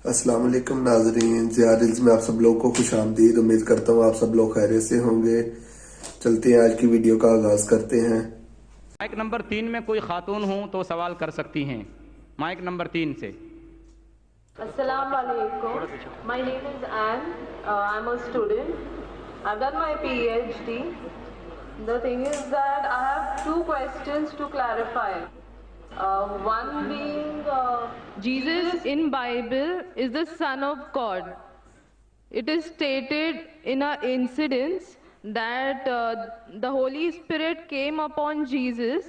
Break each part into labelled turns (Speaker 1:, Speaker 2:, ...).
Speaker 1: अस्सलाम वालेकुम नाजरीन, ज़िया रील्स में आप सब लोगों को खुश आमदीद। उम्मीद करता हूँ आप सब लोग खैरियत से होंगे। चलते हैं, आज की वीडियो का आगाज़ करते हैं।
Speaker 2: माइक नंबर 3 में कोई खातून हो तो सवाल कर सकती हैं। माइक नंबर 3 से।
Speaker 3: Assalamu alaikum. My name is Anne. I'm a student. I've done my PhD. The thing is that I have two questions to clarify. One being, Jesus in Bible is the Son of God. It is stated in an incident that the Holy Spirit came upon Jesus,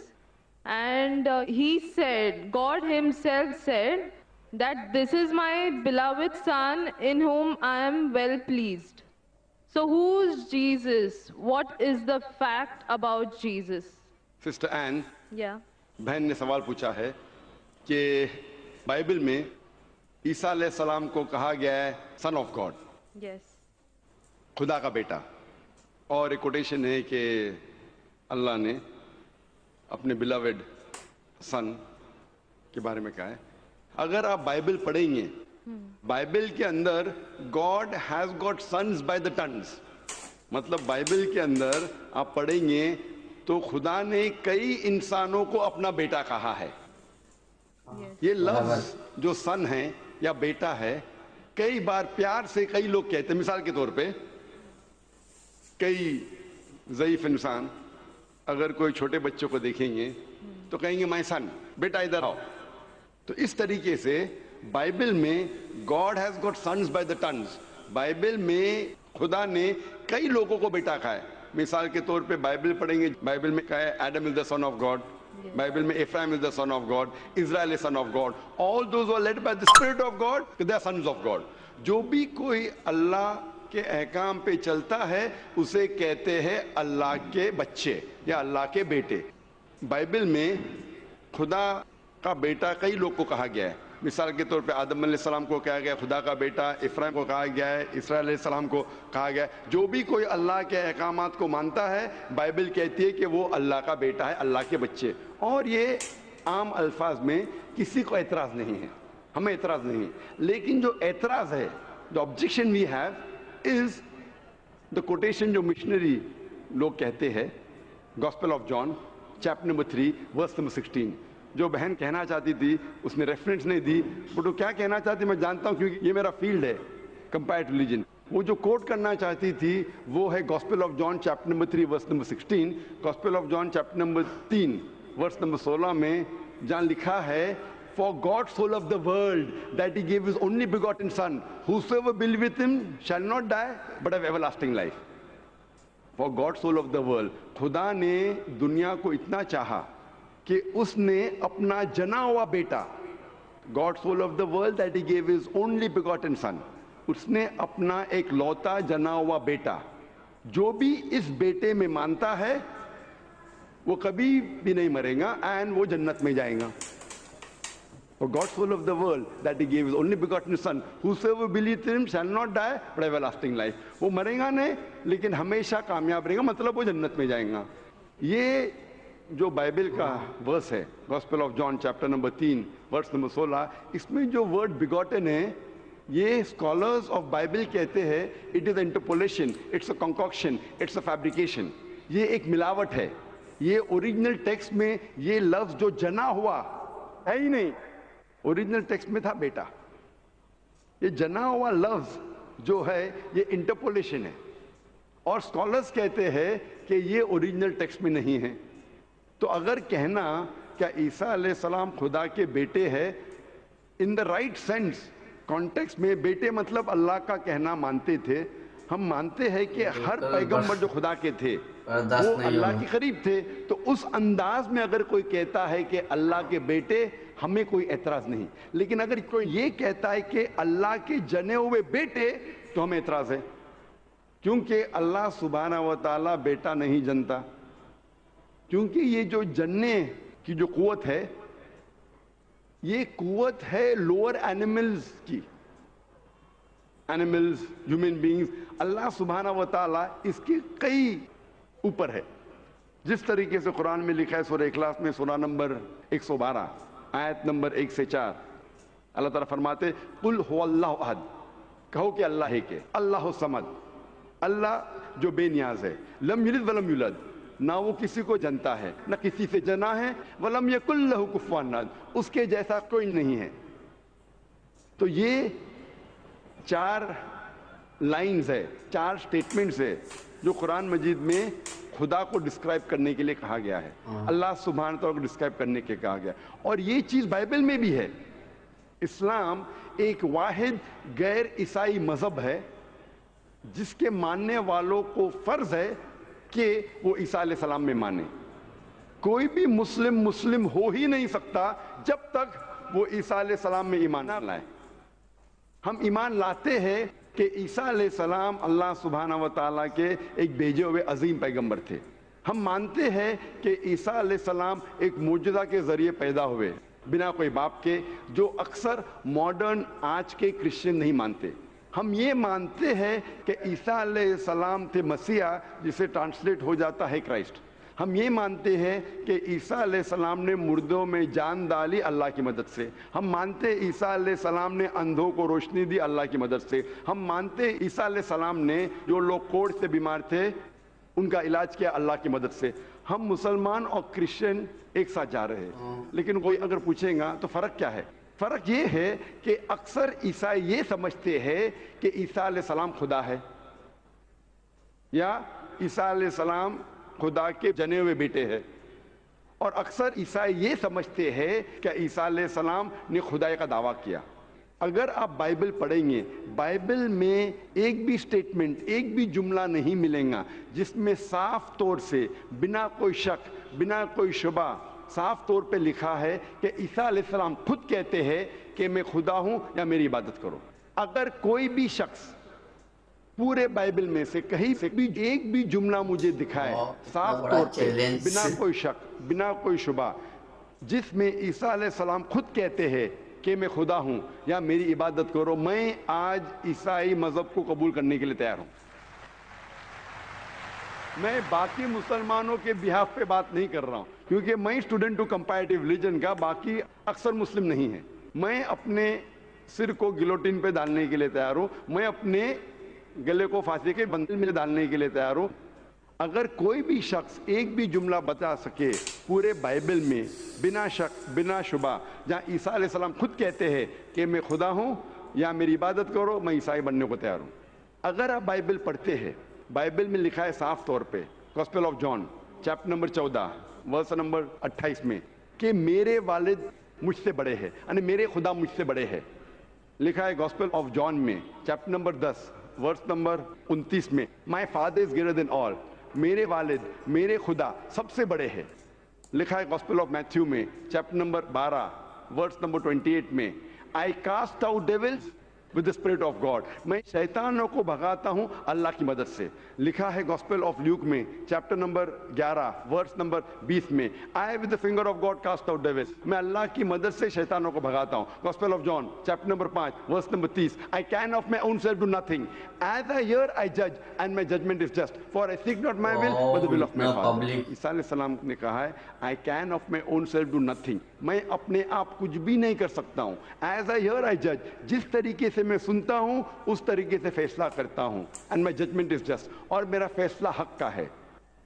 Speaker 3: and he said, God himself said, that this is my beloved Son in whom I am well pleased. So who's Jesus? What is the fact about Jesus?
Speaker 4: Sister Ann,
Speaker 3: Yeah.
Speaker 4: बहन ने सवाल पूछा है कि Bible में ईसा अलैहिस्सलाम को कहा गया है सन ऑफ गॉड,
Speaker 3: Yes.
Speaker 4: खुदा का बेटा, और एक कोटेशन है कि अल्लाह ने अपने बिलवेड सन के बारे में कहा है। अगर आप बाइबल पढ़ेंगे, बाइबल के अंदर God has got sons by the tons, मतलब बाइबल के अंदर आप पढ़ेंगे तो खुदा ने कई इंसानों को अपना बेटा कहा है।
Speaker 3: Yes.
Speaker 4: ये लफ्ज जो सन है या बेटा है, कई बार प्यार से कई लोग कहते हैं। मिसाल के तौर पे कई ज़ईफ इंसान अगर कोई छोटे बच्चों को देखेंगे तो कहेंगे माय सन, बेटा इधर आओ। तो इस तरीके से बाइबल में God has got sons by the tons, Bible में खुदा ने कई लोगों को बेटा कहा है। मिसाल के तौर पे बाइबल पढ़ेंगे, बाइबल में कहा है Adam is the son of God, Bible में Ephraim is the son of God, Israel is son of God, all those who are led by the spirit of God they are sons of God. जो भी कोई अल्लाह के अहकाम पे चलता है उसे कहते हैं अल्लाह के बच्चे या अल्लाह के बेटे। बाइबल में खुदा का बेटा कई लोग को कहा गया है। मिसाल के तौर पे आदम अलैहिस्सलाम को कहा गया खुदा का बेटा, इफ्राइम को कहा गया है, इसराइल अलैहिस्सलाम को कहा गया है। जो भी कोई अल्लाह के अहकामात को मानता है, बाइबल कहती है कि वो अल्लाह का बेटा है, अल्लाह के बच्चे। और ये आम अल्फाज में किसी को एतराज़ नहीं है, हमें एतराज़ नहीं है। लेकिन जो एतराज़ है, the objection we have is the quotation जो मिशनरी लोग कहते हैं, Gospel of John chapter number 3 verse number 16। जो बहन कहना चाहती थी उसने रेफरेंस नहीं दी, बट वो क्या कहना चाहती मैं जानता हूँ क्योंकि ये मेरा फील्ड है, कंपेयर्ड रिलीजन। वो जो कोट करना चाहती थी वो है Gospel of John chapter number 3 verse number 16। Gospel of John chapter number 3 verse number 16 में जहाँ लिखा है, For God so loved the world that he gave his only begotten son, whosoever believeth him shall not die but have everlasting life. For God so loved the world, खुदा ने दुनिया को इतना चाहा कि उसने अपना जना हुआ बेटा, God so loved the world that he gave his only begotten son, उसने अपना एक लौता जना हुआ बेटा, जो भी इस बेटे में मानता है वो कभी भी नहीं मरेगा एंड वो जन्नत में जाएगा। For God so loved the world that he gave his only begotten son, whosoever believes in him shall not die but have everlasting life. वो मरेगा नहीं लेकिन हमेशा कामयाब रहेगा, मतलब वो जन्नत में जाएगा। ये जो बाइबल का वर्स है, Gospel of John chapter number 3 verse number 16, इसमें जो वर्ड बिगॉटन है, ये स्कॉलर्स ऑफ बाइबल कहते हैं it is interpolation, it's a concoction, it's a fabrication. ये एक मिलावट है। ये ओरिजिनल टेक्स्ट में ये लफ्ज जो जना हुआ है ही नहीं, ओरिजिनल टेक्स्ट में था बेटा। ये जना हुआ लफ्ज जो है ये इंटरपोलेशन है, और स्कॉलर्स कहते हैं कि ये ओरिजिनल टेक्स्ट में नहीं है। तो अगर कहना क्या ईसा अलैहिस्सलाम खुदा के बेटे हैं in the right sense, context में बेटे मतलब अल्लाह का कहना मानते थे। हम मानते हैं कि हर पैगंबर जो खुदा के थे वो अल्लाह के करीब थे। तो उस अंदाज में अगर कोई कहता है कि अल्लाह के बेटे, हमें कोई एतराज नहीं। लेकिन अगर कोई ये कहता है कि अल्लाह के जने हुए बेटे, तो हमें एतराज है, क्योंकि अल्लाह सुब्हाना व तआला बेटा नहीं जनता। क्योंकि ये जो जनने की जो कुव्वत है, ये कुव्वत है लोअर एनिमल्स की, एनिमल्स, ह्यूमन बीइंग्स। अल्लाह सुब्हाना व तआला इसके कई ऊपर है। जिस तरीके से कुरान में लिखा है सूरह इखलास में सूरह नंबर 112 आयत नंबर 1 से 4, اللہ تعالیٰ فرماتے قل هو اللہ احد، کہو کہ اللہ ایک ہے، اللہ الصمد، اللہ جو بے نیاز ہے، لم یلد ولم یولد، نہ وہ کسی کو جنتا ہے نہ کسی سے جنا ہے، ولم یکن لہ کفوا احد، اس کے جیسا کوئی نہیں ہے۔ تو یہ 4 لائنز ہے، 4 سٹیٹمنٹس ہے جو قرآن مجید میں خدا کو ڈسکرائب کرنے کے لیے کہا گیا ہے، اللہ سبحانہ تعالیٰ کو ڈسکرائب کرنے کے کہا گیا، اور یہ چیز بائبل میں بھی ہے۔ اسلام ایک واحد غیر عیسائی مذہب ہے جس کے ماننے والوں کو فرض ہے کہ وہ عیسیٰ علیہ السلام میں مانے۔ کوئی بھی مسلم ہو ہی نہیں سکتا جب تک وہ عیسیٰ علیہ السلام میں ایمان نہ لائے۔ ہم ایمان لاتے ہیں کہ عیسیٰ علیہ السلام اللہ سبحانہ و تعالیٰ کے ایک بھیجے ہوئے عظیم پیغمبر تھے۔ ہم مانتے ہیں کہ عیسیٰ علیہ السلام ایک معجزہ کے ذریعے پیدا ہوئے بنا کوئی باپ کے، جو اکثر ماڈرن آج کے کرسچن نہیں مانتے۔ ہم یہ مانتے ہیں کہ عیسیٰ علیہ السلام تھے مسیح، جسے ٹرانسلیٹ ہو جاتا ہے کرائسٹ۔ ہم یہ مانتے ہیں کہ عیسیٰ علیہ السلام نے مردوں میں جان ڈالی اللہ کی مدد سے۔ ہم مانتے ہیں عیسیٰ علیہ السلام نے اندھوں کو روشنی دی اللہ کی مدد سے۔ ہم مانتے ہیں عیسیٰ علیہ السلام نے جو لوگ کوڑھ سے بیمار تھے ان کا علاج کیا اللہ کی مدد سے۔ ہم مسلمان اور کرسچن ایک ساتھ جا رہے ہیں، لیکن کوئی اگر پوچھے گا تو فرق کیا ہے؟ فرق یہ ہے کہ اکثر عیسائی یہ سمجھتے ہیں کہ عیسیٰ علیہ السلام خدا ہے، یا عیسیٰ علیہ السلام خدا کے جنے ہوئے بیٹے ہیں، اور اکثر عیسائی یہ سمجھتے ہیں کہ عیسیٰ علیہ السلام نے خدائی کا دعویٰ کیا۔ اگر آپ بائبل پڑھیں گے، بائبل میں ایک بھی سٹیٹمنٹ، ایک بھی جملہ نہیں ملے گا جس میں صاف طور سے بنا کوئی شک، بنا کوئی شبہ صاف طور پہ لکھا ہے کہ عیسیٰ علیہ السلام خود کہتے ہیں کہ میں خدا ہوں یا میری عبادت کرو۔ اگر کوئی بھی شخص پورے بائبل میں سے کہیں سے بھی ایک بھی جملہ مجھے دکھائے صاف طور پہ بنا کوئی شک، بنا کوئی شبہ، جس میں عیسیٰ علیہ السلام خود کہتے ہیں کہ میں خدا ہوں یا میری عبادت کرو، میں آج عیسائی مذہب کو قبول کرنے کے لیے تیار ہوں۔ میں باقی مسلمانوں کے بہاف پہ بات نہیں کر رہا ہوں، کیونکہ میں اسٹوڈنٹ ہوں کمپیریٹیو ریلیجن کا، باقی اکثر مسلم نہیں ہیں۔ میں اپنے سر کو گلوٹین پہ ڈالنے کے لیے تیار ہوں، میں اپنے گلے کو پھانسی کے بندل میں ڈالنے کے لیے تیار ہوں۔ اگر کوئی بھی شخص ایک بھی جملہ بتا سکے پورے بائبل میں بنا شک، بنا شبہ، جہاں عیسیٰ علیہ السلام خود کہتے ہیں کہ میں خدا ہوں یا میری عبادت کرو، میں عیسائی بننے کو تیار ہوں۔ اگر آپ بائبل پڑھتے ہیں، بائبل میں لکھا ہے صاف طور پہ، Gospel of John chapter number 14 verse number 28 میں، کہ میرے والد مجھ سے بڑے ہیں، یعنی میرے خدا مجھ سے بڑے ہیں۔ لکھا ہے گاسپل آف جان میں چیپٹر نمبر 10 ورس نمبر 29 میں، my father is greater than آل، میرے والد، میرے خدا سب سے بڑے ہیں۔ لکھا ہے گاسپل آف میتھیو میں چیپٹر نمبر 12 ورس نمبر 28 میں، I cast out devils with the spirit of God، میں شیطانوں کو بھگاتا ہوں اللہ کی مدد سے۔ لکھا ہے گاسپل آف لیوک میں چیپٹر نمبر 11 ورس نمبر 20 میں، I with the finger of God cast out devils، میں اللہ کی مدد سے شیطانوں کو بھگاتا ہوں۔ Gospel of John chapter number 5 verse number 30، I can of my own self do nothing، as I hear I judge and my judgment is just، for I seek not my will but the will of my Father۔ عیسیٰ علیہ السلام نے کہا ہے I can of my own self do nothing، میں اپنے آپ کچھ بھی نہیں کر سکتا ہوں، as I hear I judge، جس طریقے سے میں سنتا ہوں اس طریقے سے فیصلہ کرتا ہوں، and my judgment is just، اور میرا فیصلہ حق کا ہے،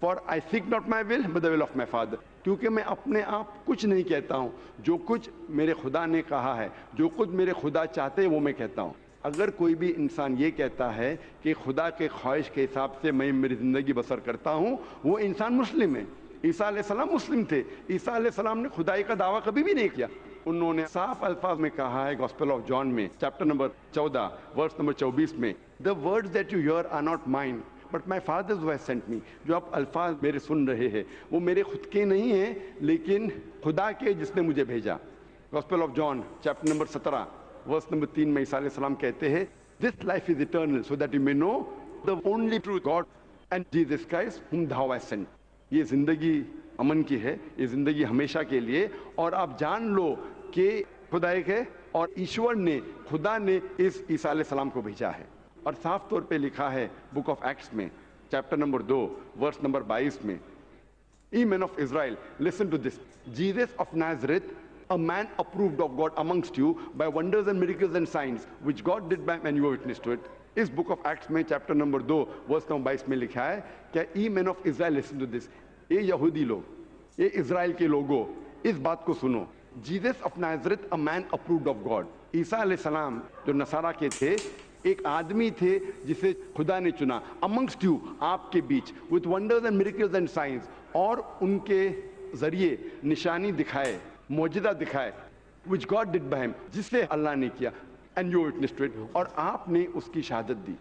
Speaker 4: for I seek not my will but the will of my Father، کیونکہ میں اپنے آپ کچھ نہیں کہتا ہوں، جو کچھ میرے خدا نے کہا ہے، جو کچھ میرے خدا چاہتے ہیں وہ میں کہتا ہوں۔ اگر کوئی بھی انسان یہ کہتا ہے کہ خدا کے خواہش کے حساب سے میں میری زندگی بسر کرتا ہوں، وہ انسان مسلم ہے۔ عیسیٰ علیہ السلام مسلم تھے، عیسیٰ علیہ السلام نے خدائی کا دعویٰ کبھی بھی نہیں کیا۔ انہوں نے صاف الفاظ میں کہا ہے گاسپل آف جان میں چیپٹر نمبر 14 ورس نمبر 24 میں، the words that you hear are not mine but my father's who has sent me، جو آپ الفاظ میرے سن رہے ہیں وہ میرے خود کے نہیں ہیں لیکن خدا کے جس نے مجھے بھیجا۔ Gospel of John chapter number 17 verse number 3 میں عیسیٰ علیہ السلام کہتے ہیں this life is eternal so that you may know the only true God and Jesus Christ whom thou hast sent۔ یہ زندگی امن کی ہے، یہ زندگی ہمیشہ کے لیے، اور آپ جان لو کہ خدا ایک ہے اور ایشور نے، خدا نے اس عیسیٰ علیہ السلام کو بھیجا ہے۔ اور صاف طور پہ لکھا ہے بک آف ایکٹس میں چیپٹر نمبر 2 ورس نمبر 22 میں، ye men of Israel listen to this, Jesus of Nazareth a man approved of God amongst you by wonders and miracles and signs which God did by him and you were witness to it. इस book of Acts में chapter number 2 verse number 22 में लिखा है कि ye man of Israel listen to this, ये यहूदी लोग, ये इजराइल के लोगों, इस बात को सुनो, Jesus of Nazareth a man approved of God, ईसा अलैहिस्सलाम जो नसारा के थे एक आदमी थे जिसे खुदा ने चुना, अमंगस्ट यू, आपके बीच, with wonders and miracles and signs, और उनके जरिए निशानी दिखाए, मौजूदा दिखाए, which God did by him, जिससे अल्लाह ने किया, and you witness to it, और आपने उसकी शहादत दी।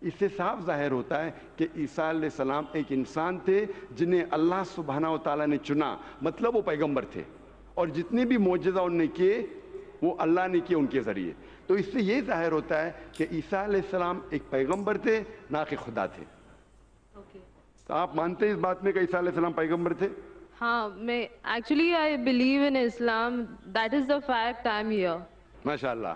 Speaker 4: इससे साफ जाहिर होता है कि ईसा अलैहिस्सलाम एक इंसान थे जिन्हें अल्लाह सुब्हानहू व तआला ने चुना, मतलब वो पैगंबर थे, और जितने भी मौजूदा उन्होंने किए वो अल्लाह ने किए उनके जरिए। तो इससे ये जाहिर होता है कि ईसा अलैहिस्सलाम एक पैगंबर थे, ना कि खुदा थे। तो आप मानते हैं इस बात में कि ईसा अलैहिस्सलाम पैगंबर थे?
Speaker 3: हाँ, मैं actually I believe in Islam, that is the fact I am here.
Speaker 4: माशाअल्लाह।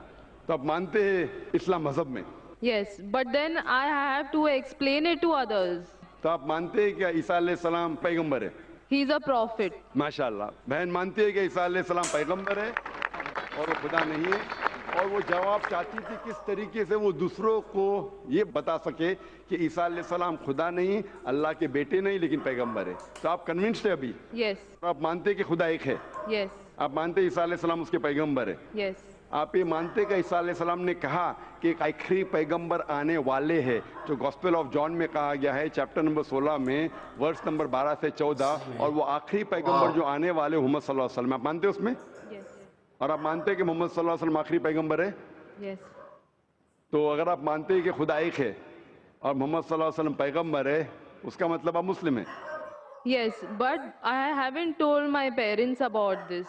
Speaker 4: तो आप मानते हैं इस्लाम मजहब में?
Speaker 3: Yes, but then I have to explain it to others.
Speaker 4: तो आप मानते हैं कि ईसा अलैहिस्सलाम पैगंबर है?
Speaker 3: He is a prophet.
Speaker 4: माशाअल्लाह। बहन मानती है कि ईसा अलैहिस्सलाम पैगंबर है और वो खुदा नहीं है, और वो जवाब चाहती थी किस तरीके से वो दूसरों को ये बता सके कि ईसा अलैहिस्सलाम खुदा नहीं, अल्लाह के बेटे नहीं, लेकिन पैगंबर है। तो आप कन्विंस्ड है अभी?
Speaker 3: यस।
Speaker 4: आप मानते हैं कि खुदा एक है?
Speaker 3: यस।
Speaker 4: आप मानते हैं ईसा अलैहिस्सलाम उसके पैगंबर है?
Speaker 3: यस।
Speaker 4: आप ये मानते हैं कि ईसा अलैहिस्सलाम ने कहा कि एक आखिरी पैगंबर आने वाले हैं, जो गॉस्पेल ऑफ जॉन में कहा गया है चैप्टर नंबर 16 में वर्स नंबर 12 से 14, और वो आखिरी पैगंबर जो आने वाले मोहम्मद सल्लल्लाहु अलैहि वसल्लम, आप मानते हैं उसमें? और आप मानते हैं कि मोहम्मद सल्लल्लाहु अलैहि वसल्लम आखिरी पैगंबर है?
Speaker 3: यस।
Speaker 4: तो अगर आप मानते हैं कि खुदा एक है और मोहम्मद सल्लल्लाहु अलैहि वसल्लम पैगंबर है, उसका मतलब आप मुस्लिम हैं?
Speaker 3: Yes, but I haven't told my parents about this.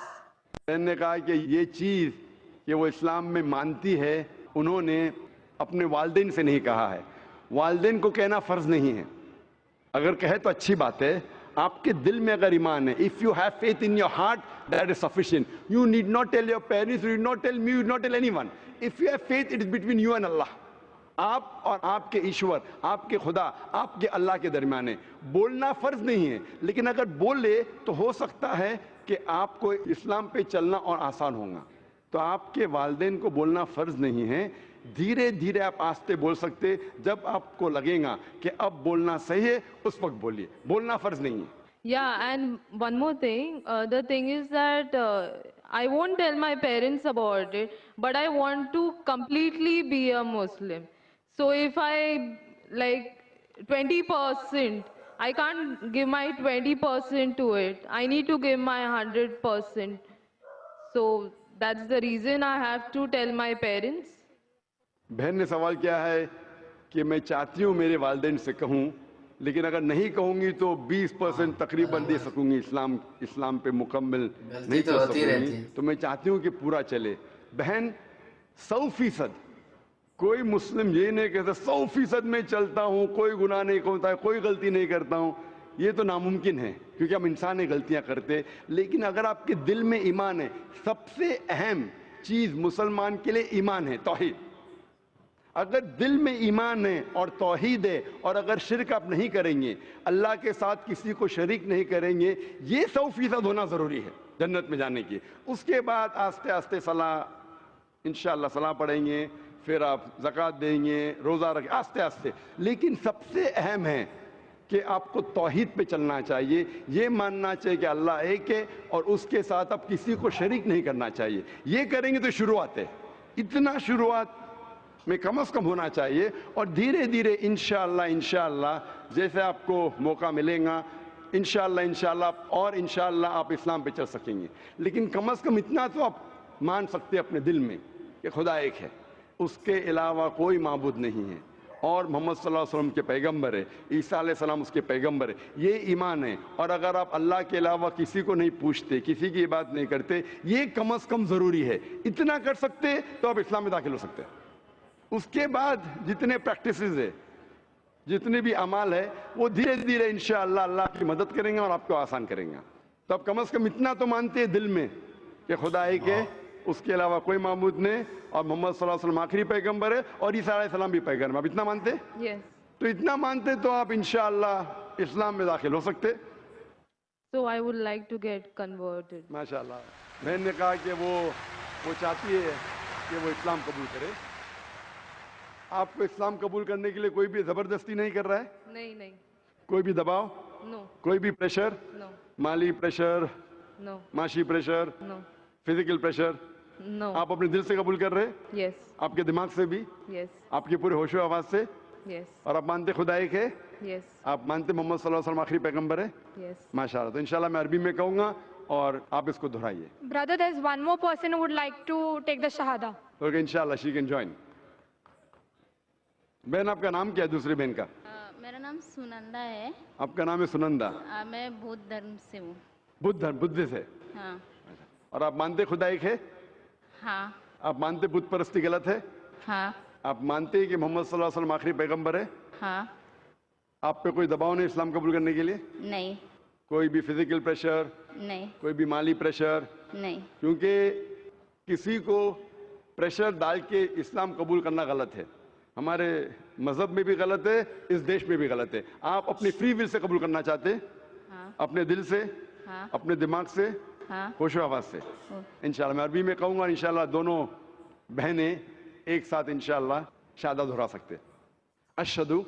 Speaker 4: ने कहा कि ये चीज कि वो इस्लाम में मानती है, उन्होंने अपने वालिदैन से नहीं कहा है। वालिदैन को कहना फर्ज नहीं है, अगर कहे तो अच्छी बात है। आपके दिल में अगर ईमान है, if you have faith in your heart, that is sufficient. You need not tell your parents, you need not tell me, you need not tell anyone. If you have faith, it is between you and Allah. आप और आपके ईश्वर, आपके खुदा, आपके अल्लाह के दरमियान है। बोलना फर्ज नहीं है, लेकिन अगर बोले तो हो सकता है कि आपको इस्लाम पे चलना और आसान होगा। तो आपके वालिदैन को बोलना फर्ज नहीं है, धीरे धीरे आप आस्ते बोल सकते, जब आपको लगेगा कि अब बोलना सही है उस वक्त बोलिए, बोलना फर्ज नहीं है।
Speaker 3: Yeah, and one more thing, the thing is that I won't tell my parents about it, but I want to completely be a Muslim. So if I like 20%, I can't give my 20% to it. I need to give my 100%. So that's the reason I have to tell my parents.
Speaker 4: बहन ने सवाल किया है कि मैं चाहती हूँ मेरे वालिदैन से कहूँ, लेकिन अगर नहीं कहूँगी तो 20% तकरीबन दे सकूँगी, इस्लाम पे मुकम्मल नहीं कर सकूँगी, तो मैं चाहती हूँ कि पूरा चले। बहन 100%, कोई मुस्लिम ये नहीं कहता 100% में चलता हूँ, कोई गुनाह नहीं करता है, कोई गलती नहीं करता हूँ, ये तो नामुमकिन है, क्योंकि हम इंसान है, गलतियां करते। लेकिन अगर आपके दिल में ईमान है, सबसे अहम चीज मुसलमान के लिए ईमान है, तौहीद। अगर दिल में ईमान है और तौहीद है, और अगर शिरक आप नहीं करेंगे, अल्लाह के साथ किसी को शरीक नहीं करेंगे, ये 100% होना जरूरी है जन्नत में जाने की। उसके बाद आस्ते आस्ते सलाह, इंशाअल्लाह सलाह पढ़ेंगे, फिर आप ज़कात देंगे, रोज़ा रखें, आस्ते आस्ते। लेकिन सबसे अहम है कि आपको तौहीद पे चलना चाहिए, ये मानना चाहिए कि अल्लाह एक है और उसके साथ आप किसी को शरीक नहीं करना चाहिए। ये करेंगे तो शुरुआत है, इतना शुरुआत में कम से कम होना चाहिए, और धीरे धीरे इंशाअल्लाह जैसे आपको मौका मिलेगा, इंशाअल्लाह और इंशाअल्लाह आप इस्लाम पे चल सकेंगे। लेकिन कम से कम इतना तो आप मान सकते हैं अपने दिल में कि खुदा एक है, उसके अलावा कोई माबूद नहीं है, और मोहम्मद सल्लल्लाहु अलैहि वसल्लम के पैगंबर है, ईसा अलैहिस्सलाम उसके पैगंबर है, ये ईमान है। और अगर आप अल्लाह के अलावा किसी को नहीं पूछते, किसी की इबादत नहीं करते, ये कम से कम ज़रूरी है। इतना कर सकते तो आप इस्लाम में दाखिल हो सकते हैं। उसके बाद जितने प्रैक्टिसेस है, जितने भी अमाल है, वो धीरे धीरे इंशाअल्लाह अल्लाह की मदद करेंगे और आपको आसान करेंगे। तो आप कम से कम इतना तो मानते हैं दिल में कि खुदा एक है, उसके अलावा कोई माबूद नहीं, और मोहम्मद सल्लल्लाहु अलैहि वसल्लम आखिरी पैगंबर है, और ईसा अलैहिस्सलाम भी पैगंबर। आप इतना मानते?
Speaker 3: Yes.
Speaker 4: तो इतना मानते तो आप इंशाअल्लाह इस्लाम में दाखिल हो सकते।
Speaker 3: So I would like to get converted.
Speaker 4: माशाअल्लाह। बहन ने कहा कि वो चाहती है कि वो इस्लाम कबूल करे। आपको इस्लाम कबूल करने के लिए कोई भी ज़बरदस्ती नहीं कर रहा है?
Speaker 3: नहीं,
Speaker 4: कोई भी दबाव,
Speaker 3: no,
Speaker 4: कोई भी प्रेशर,
Speaker 3: no,
Speaker 4: माली प्रेशर,
Speaker 3: no,
Speaker 4: माशी pressure,
Speaker 3: no,
Speaker 4: physical pressure,
Speaker 3: no,
Speaker 4: आप अपने दिल से कबूल कर रहे हैं,
Speaker 3: yes,
Speaker 4: आपके दिमाग से भी,
Speaker 3: yes,
Speaker 4: आपके पूरे होशो आवाज से,
Speaker 3: yes,
Speaker 4: और आप मानते खुदा एक है,
Speaker 3: yes,
Speaker 4: आप मानते मोहम्मद सल्लल्लाहु अलैहि वसल्लम आखिरी पैगंबर है?
Speaker 3: yes.
Speaker 4: माशाल्लाह। तो इंशाल्लाह मैं अरबी में कहूँगा और आप इसको दोहराइए।
Speaker 5: Brother, there's one more person who would like to take the Shahada.
Speaker 4: Okay, इंशाल्लाह शी कैन जॉइन। बहन आपका नाम क्या है दूसरी बहन का?
Speaker 6: मेरा नाम सुनंदा है।
Speaker 4: आपका नाम है सुनंदा।
Speaker 6: मैं बौद्ध धर्म से हूँ।
Speaker 4: बुद्ध से।
Speaker 6: हाँ
Speaker 4: और आप मानते खुदा एक है?
Speaker 6: हाँ
Speaker 4: आप मानते बुत परस्ती गलत है?
Speaker 6: हाँ
Speaker 4: आप मानते हैं कि मोहम्मद सल्लल्लाहु अलैहि वसल्लम आखिरी पैगंबर है?
Speaker 6: हाँ।
Speaker 4: आप पे कोई दबाव नहीं इस्लाम कबूल करने के लिए?
Speaker 6: नहीं
Speaker 4: कोई भी फिजिकल प्रेशर,
Speaker 6: नहीं
Speaker 4: कोई भी माली प्रेशर?
Speaker 6: नहीं।
Speaker 4: क्योंकि किसी को प्रेशर डाल के इस्लाम कबूल करना गलत है। हमारे मजहब में भी गलत है, इस देश में भी गलत है। आप अपनी फ्री विल से कबूल करना चाहते हैं,
Speaker 6: हाँ
Speaker 4: अपने दिल से,
Speaker 6: हाँ
Speaker 4: अपने दिमाग से,
Speaker 6: हाँ।
Speaker 4: होशो आवाज से। इंशाल्लाह मैं अरबी में कहूँगा, इंशाल्लाह दोनों बहनें एक साथ इंशाल्लाह शादा दोहरा सकते हैं। अशहदु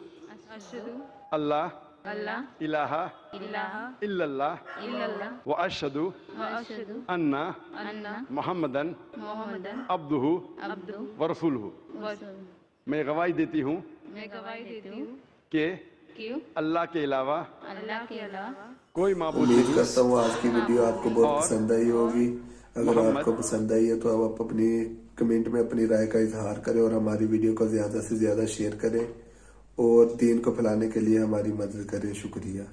Speaker 3: अशहदु
Speaker 4: अल्लाह
Speaker 3: अल्लाह
Speaker 4: इलाहा
Speaker 3: इलाहा
Speaker 4: इल्लल्लाह
Speaker 3: इल्लल्लाह
Speaker 4: व अशहदु
Speaker 3: व अशहदु
Speaker 4: अन्ना
Speaker 3: अन्ना
Speaker 4: मुहम्मदन
Speaker 3: मुहम्मदन
Speaker 4: अब्दुहु
Speaker 3: अब्दु
Speaker 4: व रसूलुहु।
Speaker 6: वसूल।
Speaker 4: मैं गवाही देती हूँ
Speaker 3: मैं गवाही देती हूँ
Speaker 4: कि
Speaker 6: क्यों?
Speaker 4: अल्लाह के अलावा
Speaker 6: अल्लाह के अलावा
Speaker 4: कोई माबूद
Speaker 1: उम्मीद
Speaker 4: नहीं।
Speaker 1: करता हूँ आज की वीडियो आपको बहुत
Speaker 4: और
Speaker 1: पसंद आई होगी। अगर
Speaker 4: मोहम्मद
Speaker 1: आपको पसंद आई है तो आप अपनी कमेंट में अपनी राय का इजहार करें और हमारी वीडियो को ज्यादा से ज्यादा शेयर करें और दीन को फैलाने के लिए हमारी मदद करें। शुक्रिया।